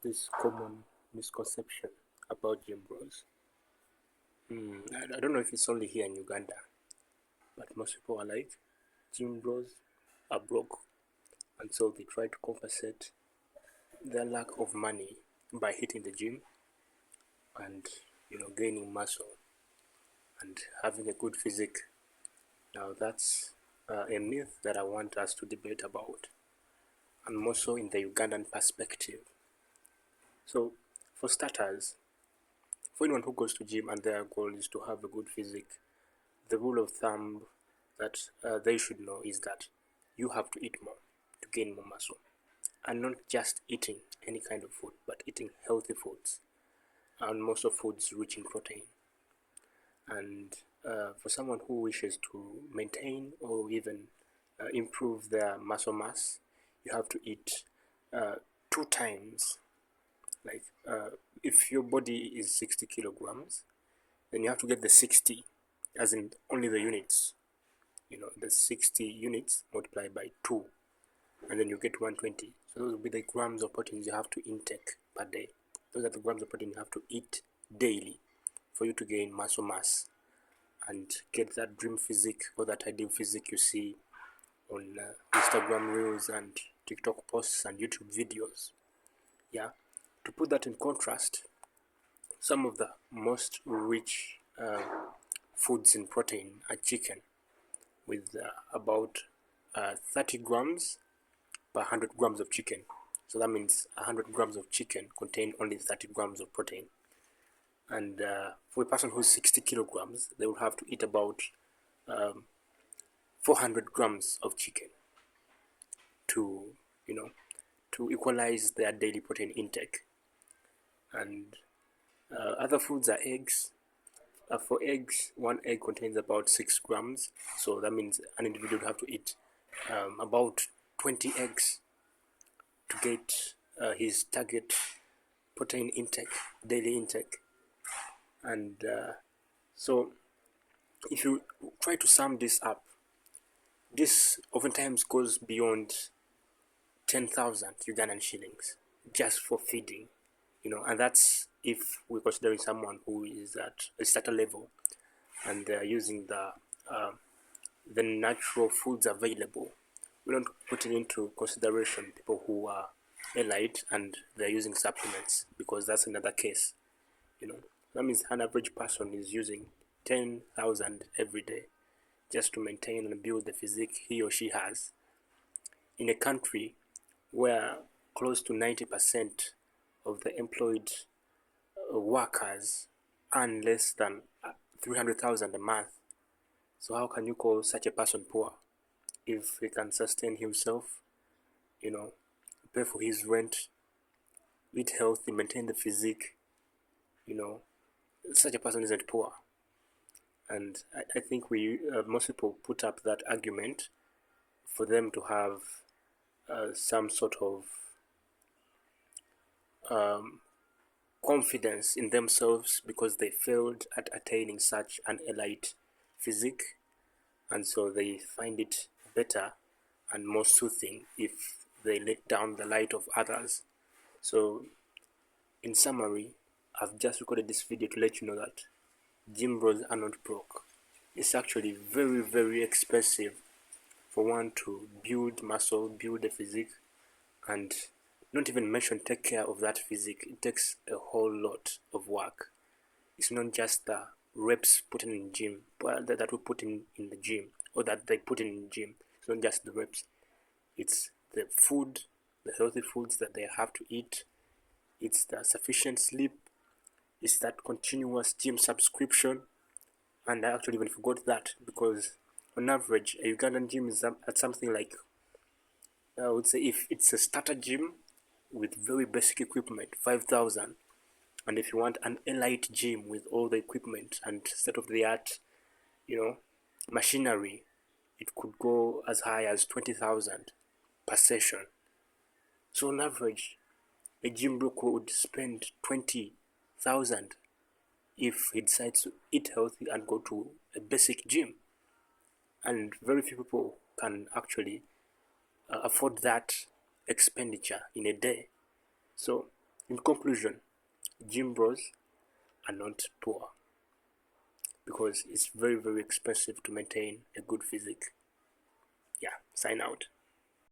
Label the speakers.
Speaker 1: this common misconception about gym bros. I don't know if it's only here in Uganda, but most people are like, gym bros are broke, and so they try to compensate their lack of money by hitting the gym and gaining muscle and having a good physique. Now that's a myth that I want us to debate about, and more so in the Ugandan perspective. So, for starters, for anyone who goes to gym and their goal is to have a good physique, the rule of thumb that they should know is that you have to eat more to gain more muscle, and not just eating any kind of food, but eating healthy foods, and most of foods rich in protein. And for someone who wishes to maintain or even improve their muscle mass, you have to eat 2 times. Like if your body is 60 kilograms, then you have to get the 60, as in only the units. The 60 units multiplied by 2, and then you get 120. So those will be the grams of proteins you have to intake per day. Those are the grams of protein you have to eat daily for you to gain muscle mass and get that dream physique or that ideal physique you see on Instagram reels and TikTok posts and YouTube videos. Yeah. To put that in contrast, some of the most rich foods in protein are chicken, with about 30 grams per 100 grams of chicken. So that means 100 grams of chicken contain only 30 grams of protein. And for a person who's 60 kilograms, they would have to eat about 400 grams of chicken to, to equalize their daily protein intake. And other foods are eggs. For eggs, one egg contains about 6 grams. So that means an individual would have to eat about 20 eggs to get his target protein intake, daily intake. And so if you try to sum this up, this oftentimes goes beyond 10,000 Ugandan shillings just for feeding, and that's if we're considering someone who is at a starter level and they're using the natural foods available. We don't put it into consideration people who are elite and they're using supplements, because that's another case. That means an average person is using 10,000 every day just to maintain and build the physique he or she has in a country where close to 90% of the employed workers earn less than 300,000 a month. So how can you call such a person poor if he can sustain himself, pay for his rent, eat healthy, maintain the physique? Such a person isn't poor. And I think most people put up that argument for them to have some sort of confidence in themselves because they failed at attaining such an elite physique, and so they find it better and more soothing if they let down the light of others. So, in summary, I've just recorded this video to let you know that gym bros are not broke. It's actually very, very expensive for one to build muscle, build a physique, and not even mention take care of that physique. It takes a whole lot of work. It's not just the reps put in gym, but that we put in the gym, or that they put in gym. It's not just the reps. It's the food, the healthy foods that they have to eat. It's the sufficient sleep. It's that continuous gym subscription. And I actually even forgot that, because on average, a Ugandan gym is at something like, I would say, if it's a starter gym with very basic equipment, 5,000. And if you want an elite gym with all the equipment and state-of-the-art, machinery, it could go as high as 20,000 per session. So on average, a gym bro would spend 20,000 if he decides to eat healthy and go to a basic gym. And very few people can actually afford that expenditure in a day. So In conclusion, gym bros are not poor because it's very, very expensive to maintain a good physique. Yeah, sign out.